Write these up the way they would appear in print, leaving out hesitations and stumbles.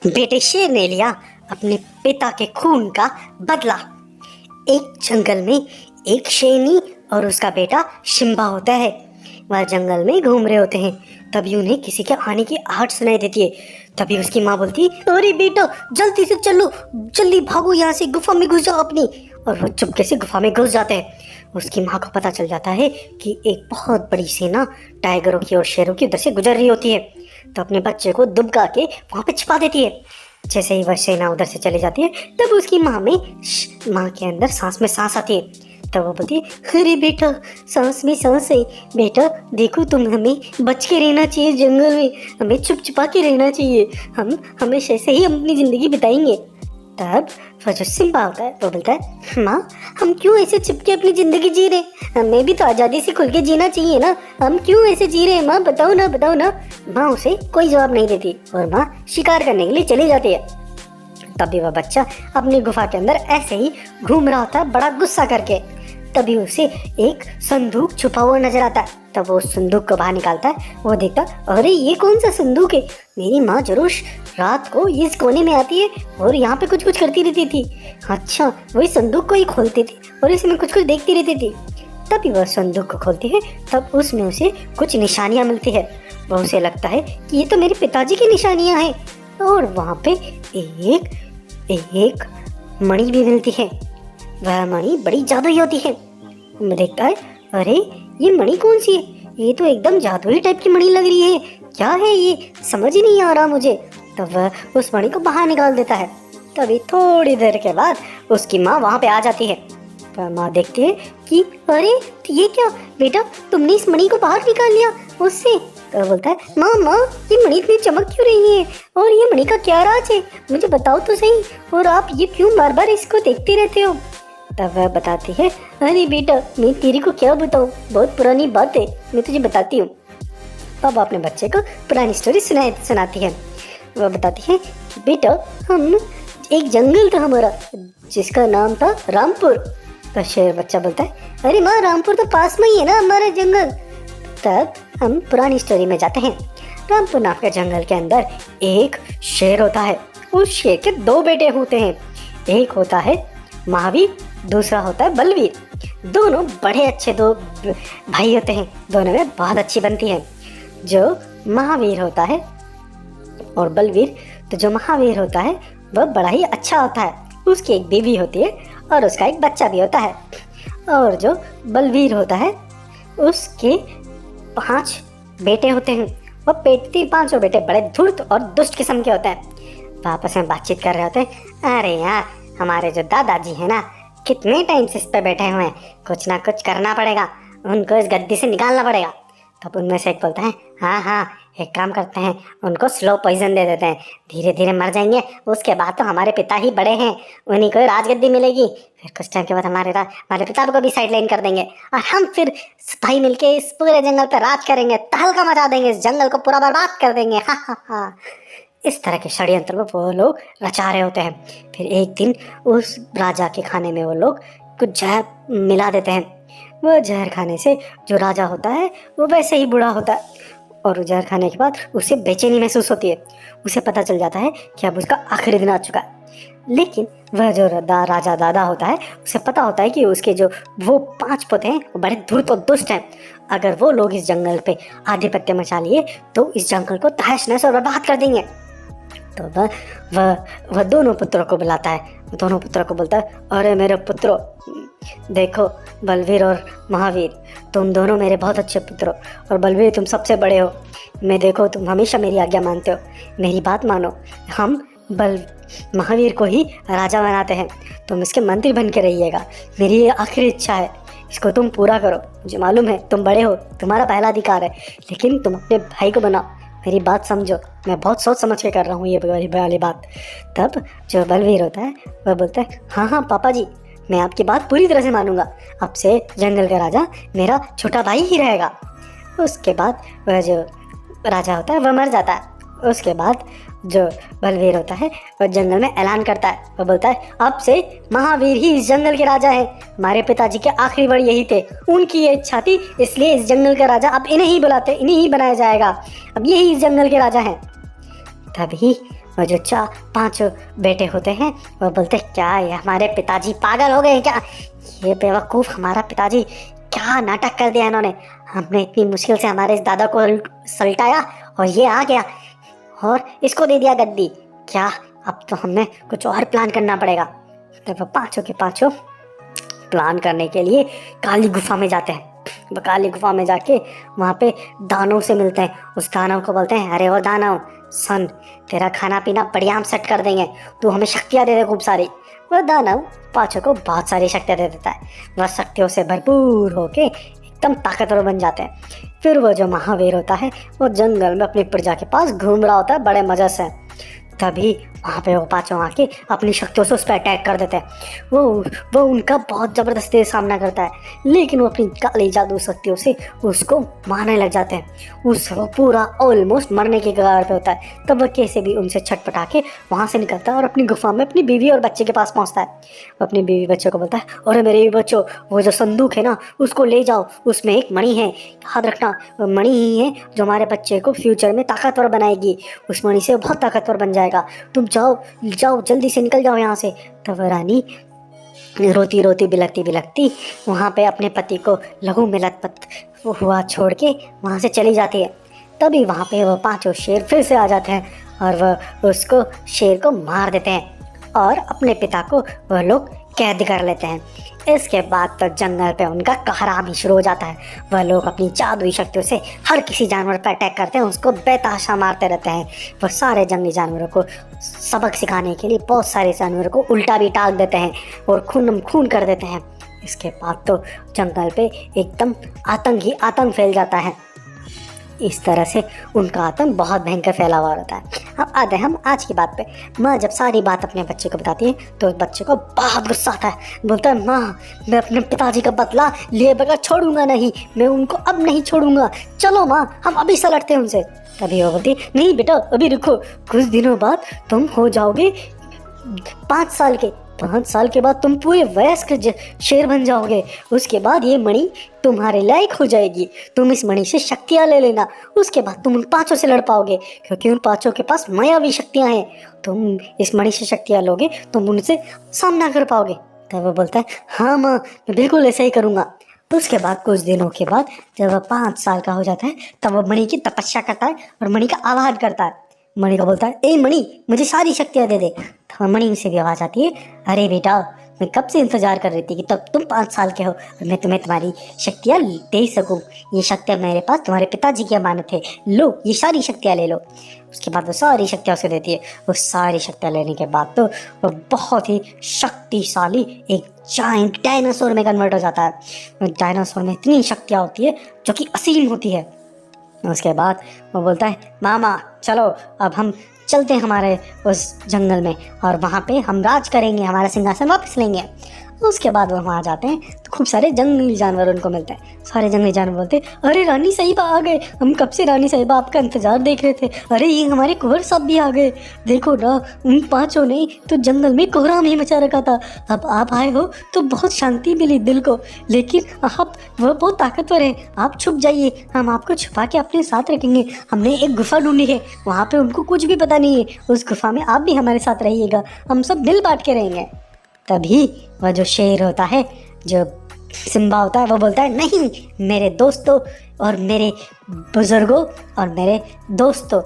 बेटे शेर ने लिया अपने पिता के खून का बदला। एक जंगल में एक शेरनी और उसका बेटा शिम्बा होता है। वह जंगल में घूम रहे होते हैं। तभी उन्हें किसी के आने की आहट सुनाई देती है। तभी उसकी माँ बोलती, अरे बेटा जल्दी से चलो, जल्दी भागो यहाँ से, गुफा में घुस जाओ अपनी। और वो चुपके से गुफा में घुस जाते हैं। उसकी माँ को पता चल जाता है कि एक बहुत बड़ी सेना टाइगरों की और शेरों की उधर से गुजर रही होती है। तो अपने बच्चे को दुबका के वहाँ पे छिपा देती है। जैसे ही वह सेना उधर से चली जाती है तब उसकी माँ के अंदर सांस में सांस आती है। तब वो बोलती है, अरे बेटा सांस में सांस है, बेटा देखो तुम हमें बच के रहना चाहिए, जंगल में हमें छुप छुपा के रहना चाहिए, हम हमेशा ऐसे ही अपनी ज़िंदगी बिताएंगे। तब वह जो सिम्बा होता है वो बोलता है, माँ हम क्यों ऐसे छिप के अपनी ज़िंदगी जी रहे, हमें भी तो आज़ादी से खुल के जीना चाहिए ना, हम क्यों ऐसे जी रहे हैं माँ, बताओ ना बताओ ना। माँ उसे कोई जवाब नहीं देती और माँ शिकार करने के लिए चली जाती है। तभी वह बच्चा अपनी गुफा के अंदर ऐसे ही घूम रहा होता है बड़ा गुस्सा करके। तभी उसे एक संदूक छुपा हुआ नजर आता है। तब वो उस संदूक को बाहर निकालता है। वो देखता, अरे ये कौन सा संदूक है, मेरी माँ जरूर रात को इस कोने में आती है और यहाँ पे कुछ कुछ करती रहती थी। अच्छा वही संदूक को ही खोलती थी और इसमें कुछ कुछ देखती रहती थी। तभी वह संदूक को खोलती है। तब उसमें उसे कुछ निशानियाँ मिलती है। वह उसे लगता है कि ये तो मेरे पिताजी की निशानियाँ हैं। और वहाँ पे एक मणि भी मिलती है। वह मणि बड़ी जादुई होती है। मैं देखता है, अरे ये मणि कौन सी है, ये तो एकदम जादुई टाइप की मणि लग रही है, क्या है ये, समझ ही नहीं आ रहा मुझे। तब वह उस मणि को बाहर निकाल देता है। तभी थोड़ी देर के बाद उसकी माँ वहाँ पे आ जाती है। तो माँ देखती है कि अरे ये क्या बेटा, तुमने इस मणि को बाहर निकाल लिया उससे। तो बोलता है, माँ ये मणि इतनी चमक क्यों रही है और ये मणि का क्या राज है, मुझे बताओ तो सही, और आप ये क्यों बार बार इसको देखते रहते हो। तब वह बताती है, अरे बेटा मैं तेरे को क्या बताऊँ, बहुत पुरानी बात है, मैं तुझे बताती हूँ। तब अपने बच्चे को पुरानी स्टोरी सुनाती है। वह बताती है, बेटा हम एक जंगल था हमारा जिसका नाम था रामपुर। तो शेर बच्चा बोलता है, अरे माँ रामपुर तो पास में ही है ना हमारा जंगल। तब हम पुरानी स्टोरी में जाते हैं। रामपुर नाम के जंगल के अंदर एक शेर होता है। उस शेर के दो बेटे होते हैं, एक होता है महावीर, दूसरा होता है बलवीर। दोनों बड़े अच्छे दो भाई होते हैं, दोनों में बहुत अच्छी बनती है। जो महावीर होता है और बलवीर, तो जो महावीर होता है वह बड़ा ही अच्छा होता है। उसकी एक बीवी होती है और उसका एक बच्चा भी होता है। और जो बलवीर होता है उसके 5 बेटे होते हैं। वो पेटती 5 बेटे बड़े धूर्त और दुष्ट किस्म के होते हैं। आपस में बातचीत कर रहे होते हैं, अरे यार हमारे जो दादाजी हैं ना, कितने टाइम से इस पे बैठे हुए हैं, कुछ ना कुछ करना पड़ेगा, उनको इस गद्दी से निकालना पड़ेगा। तब उनमें से एक बोलता है, हाँ एक काम करते हैं, उनको स्लो पॉइजन दे देते हैं, धीरे धीरे मर जाएंगे, उसके बाद तो हमारे पिता ही बड़े हैं, उन्हीं को राजगद्दी मिलेगी, फिर कुछ टाइम के बाद हमारे पिता को भी साइड लाइन कर देंगे और हम फिर भाई मिलके इस पूरे जंगल पर राज करेंगे, तहलका मचा देंगे, इस जंगल को पूरा बर्बाद कर देंगे। हा। इस तरह के षड्यंत्र में वो लोग रचा रहे होते हैं। फिर एक दिन उस राजा के खाने में वो लोग कुछ जहर मिला देते हैं। वह जहर खाने से जो राजा होता है वो वैसे ही बूढ़ा होता है और जहर खाने के बाद उसे बेचैनी महसूस होती है। उसे पता चल जाता है कि अब उसका आखिरी दिन आ चुका है। लेकिन वह जो राजा दादा होता है उसे पता होता है कि उसके जो वो 5 पुत्र हैं वो बड़े धूर्त और दुष्ट हैं। अगर वो लोग इस जंगल पे आधिपत्य मचा लिए तो इस जंगल को तहस नहस और बर्बाद कर देंगे। तो वह दोनों पुत्रों को बुलाता है। दोनों पुत्रों को बोलता है, अरे मेरे पुत्रों, देखो बलवीर और महावीर, तुम दोनों मेरे बहुत अच्छे पुत्र हो और बलवीर तुम सबसे बड़े हो। मैं देखो तुम हमेशा मेरी आज्ञा मानते हो, मेरी बात मानो, हम महावीर को ही राजा बनाते हैं, तुम इसके मंत्री बन के रहिएगा, मेरी ये आखिरी इच्छा है, इसको तुम पूरा करो। मुझे मालूम है तुम बड़े हो, तुम्हारा पहला अधिकार है, लेकिन तुम अपने भाई को बनाओ, मेरी बात समझो, मैं बहुत सोच समझ के कर रहा हूँ ये वाली बात। तब जो बलवीर होता है वह बोलता है, हाँ पापा जी, मैं आपकी बात पूरी तरह से मानूंगा, अब से जंगल का राजा मेरा छोटा भाई ही रहेगा। उसके बाद वह जो राजा होता है वह मर जाता है। उसके बाद जो बलवीर होता है वह जंगल में ऐलान करता है, वह बोलता है, अब से महावीर ही इस जंगल के राजा हैं, हमारे पिताजी के आखिरी वर्ड यही थे, उनकी ये इच्छा थी, इसलिए इस जंगल का राजा अब इन्हें ही बुलाते, इन्हें ही बनाया जाएगा, अब यही इस जंगल के राजा हैं। तभी वो जो पांचों बेटे होते हैं वो बोलते क्या है, हमारे पिताजी पागल हो गए हैं क्या? ये बेवकूफ़ हमारा पिताजी, क्या नाटक कर दिया इन्होंने। हमने इतनी मुश्किल से हमारे इस दादा को सलटाया और ये आ गया और इसको दे दिया गद्दी। क्या, अब तो हमें कुछ और प्लान करना पड़ेगा। तो वो पांचों के पांचों प्लान करने के लिए काली गुफा में जाते हैं। वो काली गुफा में जाके वहाँ पे दानव से मिलते हैं। उस दानव को बोलते हैं, अरे वो दानव सुन, तेरा खाना पीना बढ़िया हम सेट कर देंगे, तू हमें शक्तियाँ दे दे खूब सारी। वह दानव पांचों को बहुत सारी शक्तियाँ दे देता है। वह शक्तियों से भरपूर होके एकदम ताकतवर बन जाते हैं। फिर वो जो महावीर होता है वो जंगल में अपनी प्रजा के पास घूम रहा होता है बड़े मज़े से। तभी वहाँ पे वो पांचों आके अपनी शक्तियों से उस पर अटैक कर देते हैं। वो उनका बहुत ज़बरदस्ती सामना करता है, लेकिन वो अपनी काली जादू शक्तियों से उसको मारने लग जाते हैं। वो पूरा ऑलमोस्ट मरने के कगार पे होता है। तब वह कैसे भी उनसे छटपटा के वहाँ से निकलता है और अपनी गुफा में अपनी बीवी और बच्चे के पास पहुँचता है। वो अपनी बीवी बच्चे को बोलता है, अरे मेरे बच्चों, वो जो संदूक है ना उसको ले जाओ, उसमें एक मणि है, याद रखना मणि ही है जो हमारे बच्चे को फ्यूचर में ताकतवर बनाएगी। उस मणि से बहुत ताकतवर बन जाएगा। तुम जाओ जाओ, जल्दी से निकल जाओ यहाँ से। तब रानी रोती रोती बिलखती बिलखती वहाँ पे अपने पति को लहू में लथपथ हुआ छोड़ के वहाँ से चली जाती है। तभी वहाँ पे वो पांचों शेर फिर से आ जाते हैं और वह उसको शेर को मार देते हैं और अपने पिता को वह लोग कैद कर लेते हैं। इसके बाद तो जंगल पे उनका कहराम ही शुरू हो जाता है। वह लोग अपनी जादुई शक्तियों से हर किसी जानवर पर अटैक करते हैं, उसको बेतहाशा मारते रहते हैं। वह सारे जंगली जानवरों को सबक सिखाने के लिए बहुत सारे जानवरों को उल्टा भी टांग देते हैं और खून कर देते हैं। इसके बाद तो जंगल पे एकदम आतंक ही आतंक फैल जाता है। इस तरह से उनका आतंक बहुत भयंकर फैला हुआ रहता है। अब आते हैं हम आज की बात पे। माँ जब सारी बात अपने बच्चे को बताती है तो उस बच्चे को बहुत गुस्सा आता है। बोलता है, माँ मैं अपने पिताजी का बदला लिए बगैर छोड़ूंगा नहीं, मैं उनको अब नहीं छोड़ूंगा, चलो माँ हम अभी से लड़ते हैं उनसे। तभी वो बोलती, नहीं बेटा अभी रुको, कुछ दिनों बाद तुम हो जाओगे 5 साल के। 5 साल के बाद तुम पूरे वयस्क शेर बन जाओगे। उसके बाद ये मणि तुम्हारे लायक हो जाएगी, तुम इस मणि से शक्तियाँ ले लेना। उसके बाद तुम उन पांचों से लड़ पाओगे, क्योंकि उन पांचों के पास मायावी शक्तियाँ हैं। तुम इस मणि से शक्तियाँ लोगे, तुम उनसे सामना कर पाओगे। तब वो बोलता है, हाँ माँ मैं बिल्कुल ऐसा ही करूँगा। उसके बाद कुछ दिनों के बाद जब वह 5 साल का हो जाता है तब वह मणि की तपस्या करता है और मणि का आवाहन करता है। मणि को बोलता है, ए मणि मुझे सारी शक्तियाँ दे दे। तो मणि से भी आवाज़ आती है, अरे बेटा मैं कब से इंतजार कर रही थी कि तब तुम 5 साल के हो और मैं तुम्हें तुम्हारी शक्तियाँ दे सकूँ। ये शक्तियाँ मेरे पास तुम्हारे पिताजी की अमानत है, लो ये सारी शक्तियाँ ले लो। उसके बाद वो सारी शक्तियाँ उसे देती है। वो सारी शक्तियाँ लेने के बाद तो वो बहुत ही शक्तिशाली एक जायंट डायनासोर में कन्वर्ट हो जाता है। डायनासोर में इतनी शक्तियाँ होती है जो कि असीम होती है। उसके बाद वो बोलता है, मामा चलो अब हम चलते हैं हमारे उस जंगल में और वहाँ पे हम राज करेंगे, हमारा सिंहासन वापस लेंगे। उसके बाद वो वहाँ जाते हैं तो खूब सारे जंगली जानवर उनको मिलते हैं। सारे जंगली जानवर बोलते हैं, अरे रानी साहिबा आ गए, हम कब से रानी साहिबा आपका इंतजार देख रहे थे। अरे ये हमारे कुंवर साहब भी आ गए, देखो ना उन पांचों ने तो जंगल में कोहराम ही मचा रखा था, अब आप आए हो तो बहुत शांति मिली दिल को, लेकिन आप वह बहुत ताकतवर है, आप छुप जाइए, हम आपको छुपा के अपने साथ रखेंगे। हमने एक गुफा ढूंढी है, वहाँ पे उनको कुछ भी पता नहीं है, उस गुफा में आप भी हमारे साथ रहिएगा, हम सब दिल बांट के रहेंगे। तभी वह जो शेर होता है, जो सिम्बा होता है, वो बोलता है, नहीं मेरे दोस्तों और मेरे बुजुर्गों और मेरे दोस्तों,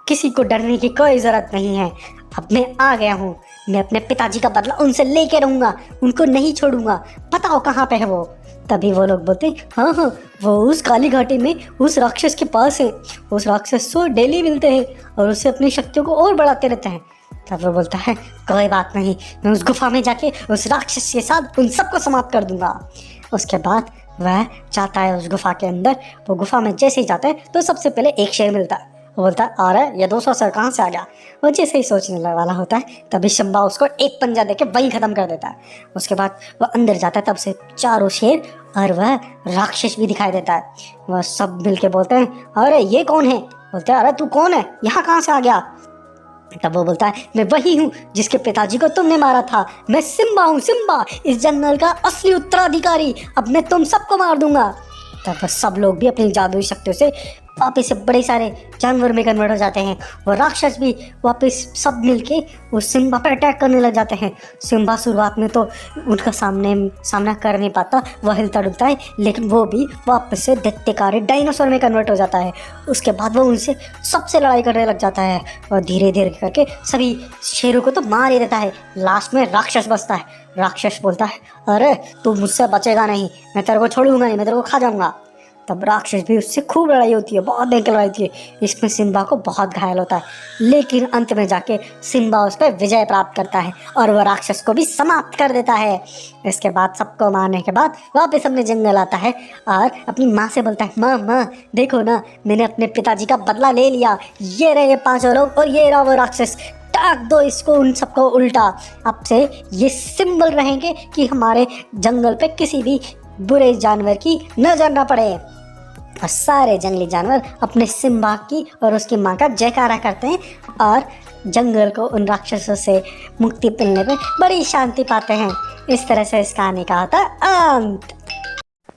किसी को डरने की कोई ज़रूरत नहीं है। अब मैं आ गया हूँ, मैं अपने पिताजी का बदला उनसे लेके रहूँगा, उनको नहीं छोड़ूंगा, बताओ कहाँ पे है वो। तभी वो लोग बोलते हैं, हाँ हाँ वो उस काली घाटी में उस राक्षस के पास है, उस राक्षस से डेली मिलते हैं और उससे अपनी शक्तियों को और बढ़ाते रहते हैं। तब वो बोलता है, कोई बात नहीं, मैं उस गुफा में जाके उस राक्षस के साथ उन सबको समाप्त कर दूंगा। उसके बाद वह जाता है उस गुफा के अंदर। वो गुफा में जैसे ही जाता है तो सबसे पहले एक शेर मिलता है। वो बोलता है, अरे ये 200 सर कहाँ से आ गया। वो जैसे ही सोचने वाला होता है तभी शंबा उसको एक पंजा देके वहीं ख़त्म कर देता है। उसके बाद वह अंदर जाता है, तब से चारों शेर और वह राक्षस भी दिखाई देता है। वह सब मिल के बोलते हैं, अरे ये कौन है। बोलते हैं, अरे तू कौन है, यहाँ कहाँ से आ गया। तब वो बोलता है, मैं वही हूँ जिसके पिताजी को तुमने मारा था, मैं सिम्बा हूँ, सिम्बा इस जंगल का असली उत्तराधिकारी, अब मैं तुम सबको मार दूंगा। तब सब लोग भी अपनी जादुई शक्तियों से वापस से बड़े सारे जानवर में कन्वर्ट हो जाते हैं। वो राक्षस भी वापस सब मिलके वो सिम्बा पर अटैक करने लग जाते हैं। सिम्बा शुरुआत में तो उनका सामना कर नहीं पाता, वह हिलता डुलता है, लेकिन वो भी वापस से दैत्यकारी डायनासोर में कन्वर्ट हो जाता है। उसके बाद वो उनसे सबसे लड़ाई करने लग जाता है और धीरे धीरे करके सभी शेरों को तो मार ही देता है। लास्ट में राक्षस बचता है। राक्षस बोलता है, अरे तू मुझसे बचेगा नहीं, मैं तेरे को छोड़ूंगा नहीं, मैं तेरे को खा जाऊंगा। तब राक्षस भी उससे खूब लड़ाई होती है, बहुत भयंकर लड़ाई होती है। इसमें सिम्बा को बहुत घायल होता है, लेकिन अंत में जाके सिम्बा उस पर विजय प्राप्त करता है और वह राक्षस को भी समाप्त कर देता है। इसके बाद सबको मारने के बाद वापस अपने जंगल आता है और अपनी माँ से बोलता है, माँ माँ देखो ना, मैंने अपने पिताजी का बदला ले लिया, ये रहे 5 लोग और ये रहा वो राक्षस, टाक दो इसको उन सबको उल्टा। अब से ये सिंबल रहेंगे कि हमारे जंगल पे किसी भी बुरे जानवर की नजर ना पड़े। और सारे जंगली जानवर अपने सिम्बा की और उसकी माँ का जयकारा करते हैं और जंगल को उन राक्षसों से मुक्ति मिलने पे बड़ी शांति पाते हैं। इस तरह से इस कहानी का होता है अंत।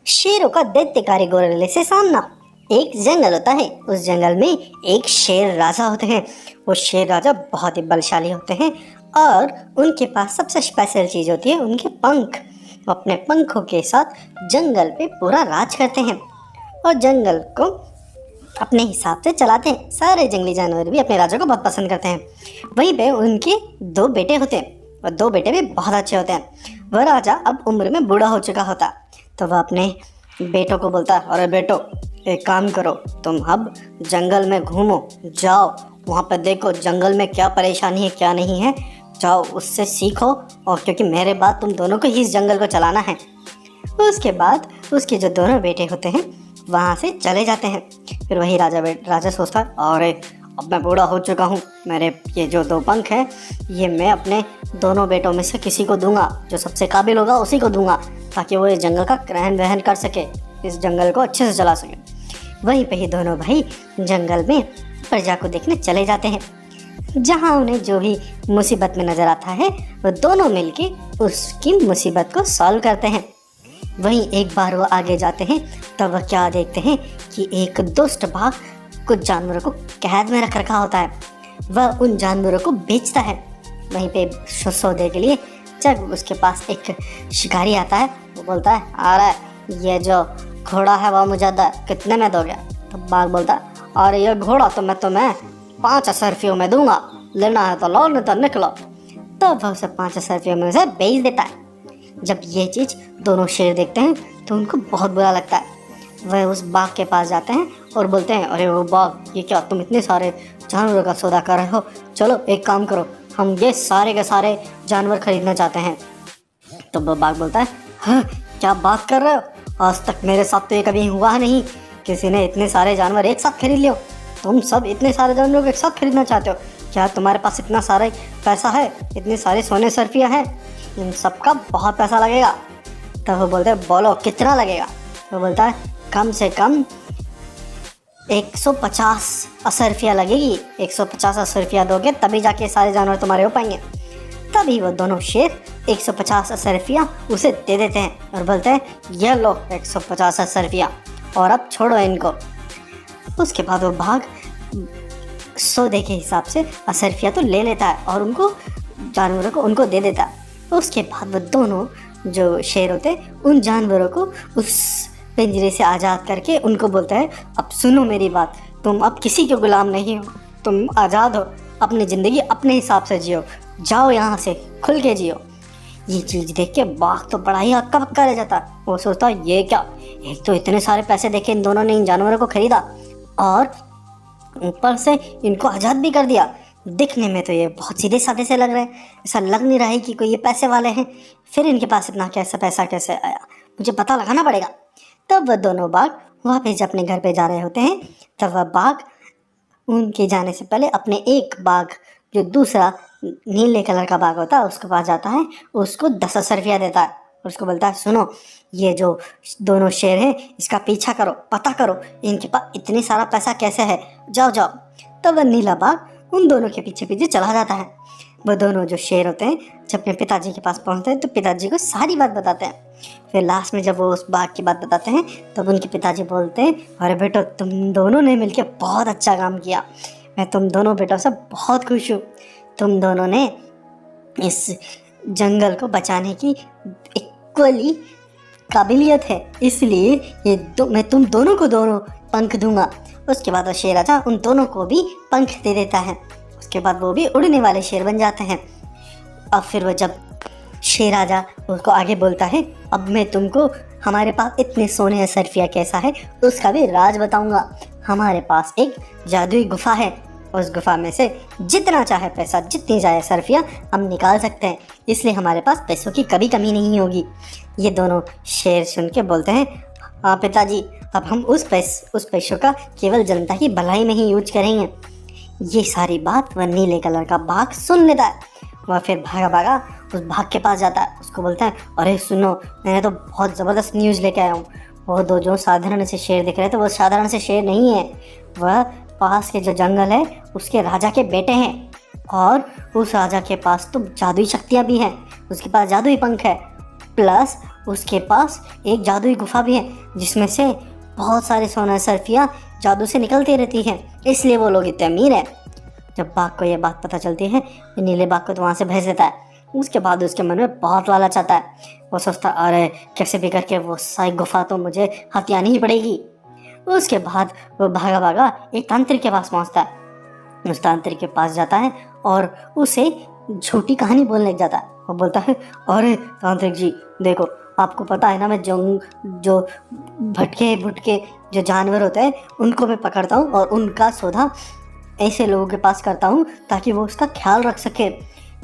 शेरों का दैत्यकारी गोरिल्ले से सामना। एक जंगल होता है, उस जंगल में एक शेर राजा होते हैं। वो शेर राजा बहुत ही बलशाली होते हैं और उनके पास सबसे स्पेशल चीज़ होती है उनके पंख। वो अपने पंखों के साथ जंगल पे पूरा राज करते हैं और जंगल को अपने हिसाब से चलाते हैं। सारे जंगली जानवर भी अपने राजा को बहुत पसंद करते हैं। वहीं पे उनके 2 बेटे होते हैं और 2 बेटे भी बहुत अच्छे होते हैं। वह राजा अब उम्र में बूढ़ा हो चुका होता, तो वह अपने बेटों को बोलता है, अरे बेटो एक काम करो, तुम अब जंगल में घूमो, जाओ वहाँ पर देखो जंगल में क्या परेशानी है क्या नहीं है, जाओ उससे सीखो, और क्योंकि मेरे बाद तुम दोनों को ही इस जंगल को चलाना है। उसके बाद उसके जो दोनों बेटे होते हैं वहाँ से चले जाते हैं। फिर वही राजा सोचता है, अरे अब मैं बूढ़ा हो चुका हूँ, मेरे ये जो 2 पंख हैं ये मैं अपने दोनों बेटों में से किसी को दूंगा, जो सबसे काबिल होगा उसी को दूंगा, ताकि वो इस जंगल का रहन वहन कर सके, इस जंगल को अच्छे से चला सके। वहीं पे ही दोनों भाई जंगल में प्रजा को देखने चले जाते हैं। जहाँ उन्हें जो भी मुसीबत में नज़र आता है वो दोनों मिलके उसकी मुसीबत को सॉल्व करते हैं। वहीं एक बार वो आगे जाते हैं तब वह क्या देखते हैं कि एक दुष्ट बाघ कुछ जानवरों को कैद में रख रखा होता है। वह उन जानवरों को बेचता है। वहीं पे सौदे के लिए जब उसके पास एक शिकारी आता है, वो बोलता है, अरे ये जो घोड़ा है वह मुझे कितने में दोगे? तो बाघ बोलता है, अरे ये घोड़ा तो मैं तुम्हें 5 असरफियों में दूंगा, लेना है तो लो, नहीं तो निकलो। तो वह उसे 5 असरफियों में उसे बेच देता है। जब ये चीज़ दोनों शेर देखते हैं तो उनको बहुत बुरा लगता है। वह उस बाघ के पास जाते हैं और बोलते हैं, अरे वो बाघ, ये क्या तुम इतने सारे जानवरों का सौदा कर रहे हो? चलो एक काम करो, हम ये सारे के सारे जानवर खरीदना चाहते हैं। तो वो बाघ बोलता है, हाँ क्या बात कर रहे हो? आज तक मेरे साथ तो ये कभी हुआ नहीं, किसी ने इतने सारे जानवर एक साथ खरीद लियो। तुम सब इतने सारे जानवरों को एक साथ खरीदना चाहते हो? क्या तुम्हारे पास इतना सारा पैसा है? इतने सारे सोने सरफियाँ हैं, इन सब का बहुत पैसा लगेगा। तब वो बोलते हैं, बोलो कितना लगेगा? वो बोलता है, कम से कम 150 असरफिया लगेगी। 150 असरफिया दोगे तभी जाके सारे जानवर तुम्हारे हो पाएंगे। तभी वो दोनों शेर 150 असरफिया उसे दे देते हैं और बोलते हैं, ये लो 150 असरफिया और अब छोड़ो इनको। उसके बाद वो बाघ सौदे के हिसाब से असरफिया तो ले लेता है और उनको जानवरों को उनको दे देता है। उसके बाद वो दोनों जो शेर होते हैं उन जानवरों को उस पिंजरे से आज़ाद करके उनको बोलता है, अब सुनो मेरी बात, तुम अब किसी के गुलाम नहीं हो, तुम आज़ाद हो, अपनी ज़िंदगी अपने हिसाब से जियो, जाओ यहाँ से खुल के जियो। ये चीज़ देख के बाघ तो बड़ा ही हक्का बक्का रह जाता। वो सोचता है, ये क्या, एक तो इतने सारे पैसे देके इन दोनों ने इन जानवरों को खरीदा और ऊपर से इनको आज़ाद भी कर दिया। दिखने में तो ये बहुत सीधे साधे से लग रहे हैं, ऐसा लग नहीं रहा है कि कोई ये पैसे वाले हैं। फिर इनके पास इतना कैसा पैसा कैसे आया, मुझे पता लगाना पड़ेगा। तब वह दोनों बाघ वापस अपने घर पे जा रहे होते हैं। तब वह बाघ उनके जाने से पहले अपने एक बाघ जो दूसरा नीले कलर का बाघ होता है उसके पास जाता है, उसको 10 असरफिया देता है और उसको बोलता है, सुनो ये जो दोनों शेर हैं इसका पीछा करो, पता करो इनके पास इतनी सारा पैसा कैसे है, जाओ जाओ। तब वह नीला बाघ उन दोनों के पीछे पीछे चला जाता है। वो दोनों जो शेर होते हैं जब अपने पिताजी के पास पहुंचते हैं तो पिताजी को सारी बात बताते हैं। फिर लास्ट में जब वो उस बाघ की बात बताते हैं तब उनके पिताजी बोलते हैं, अरे बेटो तुम दोनों ने मिलकर बहुत अच्छा काम किया, मैं तुम दोनों बेटों से बहुत खुश हूँ। तुम दोनों ने इस जंगल को बचाने की इक्वली काबिलियत है, इसलिए मैं तुम दोनों को दोनों पंख दूंगा। उसके बाद वो शेर राजा उन दोनों को भी पंख दे देता है। उसके बाद वो भी उड़ने वाले शेर बन जाते हैं। अब फिर वो जब शेर राजा उसको आगे बोलता है, अब मैं तुमको हमारे पास इतने सोने असरफिया कैसा है उसका भी राज बताऊंगा। हमारे पास एक जादुई गुफा है, उस गुफा में से जितना चाहे पैसा, जितनी चाहे सरफिया हम निकाल सकते हैं, इसलिए हमारे पास पैसों की कभी कमी नहीं होगी। ये दोनों शेर सुन के बोलते हैं, हाँ पिताजी, अब हम उस पैसों का केवल जनता की भलाई में ही यूज करेंगे। ये सारी बात वह नीले कलर का बाघ सुन लेता है। वह फिर भागा भागा उस बाघ के पास जाता है। उसको बोलता है, अरे सुनो, मैंने तो बहुत ज़बरदस्त न्यूज़ लेके आया हूँ। वो दो जो साधारण से शेर दिख रहे थे वो साधारण से शेर नहीं है, वह पास के जो जंगल है उसके राजा के बेटे हैं, और उस राजा के पास तो जादुई शक्तियाँ भी हैं। उसके पास जादुई पंख है, प्लस उसके पास एक जादुई गुफा भी है जिसमें से बहुत सारे सोना सरफियाँ जादू से निकलती रहती हैं, इसलिए वो लोग इतने अमीर हैं। जब बाघ को ये बात पता चलती है तो नीले बाघ को तो वहाँ से भेज देता है। उसके बाद उसके मन में बहुत लालच आता है। वो सोचता, अरे कैसे भी करके वो सारी गुफा तो मुझे हथियानी ही पड़ेगी। उसके बाद वो भागा भागा एक तांत्रिक के पास पहुंचता है। उस तांत्रिक के पास जाता है और उसे झूठी कहानी बोलने लग जाता है। वो बोलता है, अरे तांत्रिक जी देखो, आपको पता है ना, मैं जो भटके भुटके जो जानवर होते हैं उनको मैं पकड़ता हूँ और उनका सौदा ऐसे लोगों के पास करता हूँ ताकि वो उसका ख्याल रख सके।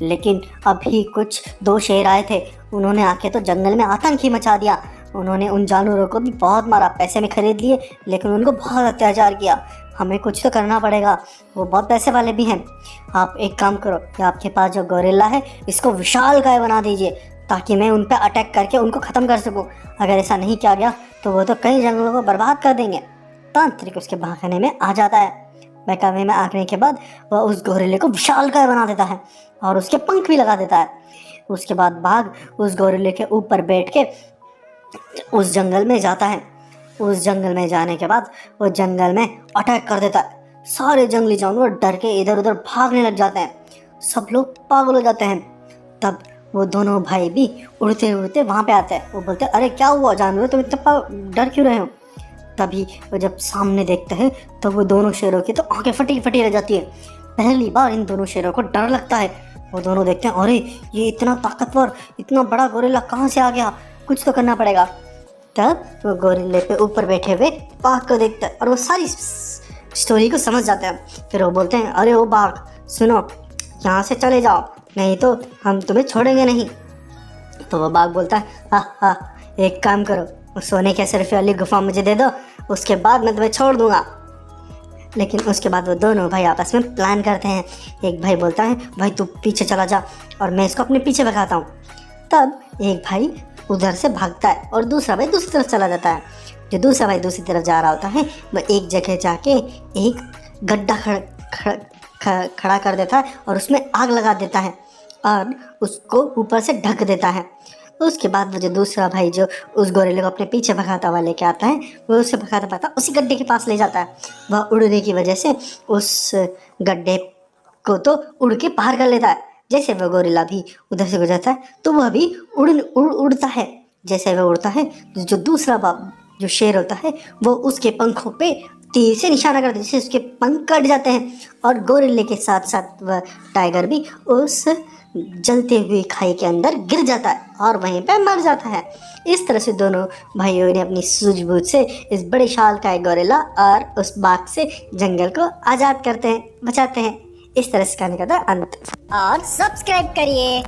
लेकिन अभी कुछ दो शेर आए थे, उन्होंने आके तो जंगल में आतंक ही मचा दिया। उन्होंने उन जानवरों को भी बहुत मारा, पैसे में खरीद लिए, लेकिन उनको बहुत अत्याचार किया। हमें कुछ तो करना पड़ेगा, वो बहुत पैसे वाले भी हैं। आप एक काम करो कि आपके पास जो गोरिल्ला है इसको विशालकाय बना दीजिए ताकि मैं उन पर अटैक करके उनको ख़त्म कर सकूं। अगर ऐसा नहीं किया गया तो वो तो कई जंगलों को बर्बाद कर देंगे। तांत्रिक उसके भागने में आ जाता है। बहकावे में आने के बाद वह उस गोरिल्ले को विशालकाय बना देता है और उसके पंख भी लगा देता है। उसके बाद बाघ उस गोरिल्ले के ऊपर बैठ के उस जंगल में जाता है। उस जंगल में जाने के बाद वो जंगल में अटैक कर देता है। सारे जंगली जानवर डर के इधर उधर भागने लग जाते हैं, सब लोग पागल हो जाते हैं। तब वो दोनों भाई भी उड़ते उड़ते वहाँ पे आते हैं। वो बोलते हैं, अरे क्या हुआ जानवर, तुम इतना डर क्यों रहे हो? तभी वो जब सामने देखते हैं तो वो दोनों शेरों की तो आंखें फटी फटी रह जाती है। पहली बार इन दोनों शेरों को डर लगता है। वो दोनों देखते हैं, अरे ये इतना ताकतवर, इतना बड़ा गोरिल्ला कहाँ से आ गया, कुछ तो करना पड़ेगा। तब वो गोरिल्ले पे ऊपर बैठे हुए बाघ को देखते हैं और वो सारी स्टोरी को समझ जाते हैं। फिर वो बोलते हैं, अरे वो बाघ सुनो, यहाँ से चले जाओ, नहीं तो हम तुम्हें छोड़ेंगे नहीं। तो वो बाघ बोलता है, हाँ हाँ, एक काम करो, उस सोने के असरफी वाली गुफा मुझे दे दो, उसके बाद मैं तुम्हें छोड़ दूंगा। लेकिन उसके बाद वो दोनों भाई आपस में प्लान करते हैं। एक भाई बोलता है, भाई तू पीछे चला जा और मैं इसको अपने पीछे भगाता हूँ। तब एक भाई उधर से भागता है और दूसरा भाई दूसरी तरफ चला जाता है। जो दूसरा भाई दूसरी तरफ जा रहा होता है वह एक जगह जाके एक गड्ढा खड़ा कर देता है और उसमें आग लगा देता है और उसको ऊपर से ढक देता है। उसके बाद वो जो दूसरा भाई जो उस गोरिल्ले को अपने पीछे भगाता हुआ लेके आता है, वो उसे भगाता भगाता उसी गड्ढे के पास ले जाता है। वह उड़ने की वजह से उस गड्ढे को तो उड़ के पार कर लेता है। जैसे वह गोरिल्ला भी उधर से गुजरता है तो वह भी उड़ता है। जैसे वह उड़ता है जो दूसरा जो शेर होता है वो उसके पंखों पे तीर से निशाना करता है, जिससे उसके पंख कट जाते हैं और गोरिल्ले के साथ साथ वह टाइगर भी उस जलते हुए खाई के अंदर गिर जाता है और वहीं पे मर जाता है। इस तरह से दोनों भाइयों ने अपनी सूझबूझ से इस बड़े शालकाय गोरिल्ला और उस बाघ से जंगल को आज़ाद करते हैं, बचाते हैं। इस तरह से कहानी का था अंत। और सब्सक्राइब करिए।